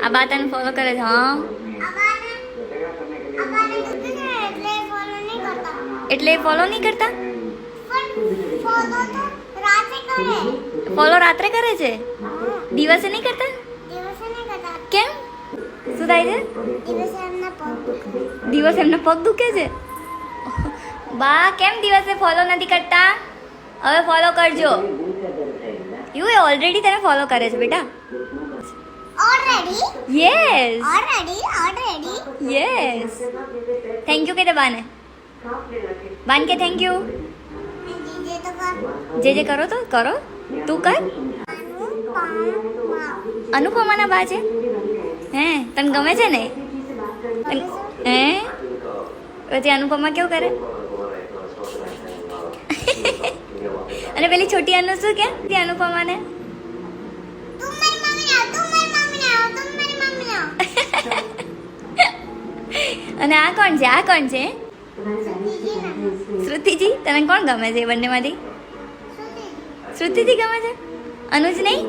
આ બા તને ફોલો કરે છે? હા. એટલે ફોલો નહીં કરતા? ફોલો રાત્રે કરે છે, દિવસે નહીં કરતા? કેમ? શું થાય છે? દિવસે એમના પગ દુખે છે. બા કેમ દિવસે ફોલો નથી કરતા? હવે ફોલો કરજો. યુ એ ઓલરેડી તને ફોલો કરે છે બેટા. Yes yes. થેન્ક યુ કે દે બાને. બાન કે થેન્ક યુ. જે કરો તો કરો. તું કર. અનુપમાના બા છે? હે તને ગમે છે ને? હે પછી અનુપમા કેવું કરે? અને પેલી છોટી અનુ શું કે અનુપમાને? અને આ કોણ છે? આ કોણ છે? શ્રુતિજી. તને કોણ ગમે છે એ બંનેમાંથી? શ્રુતિજી ગમે છે? અનુજ નહીં?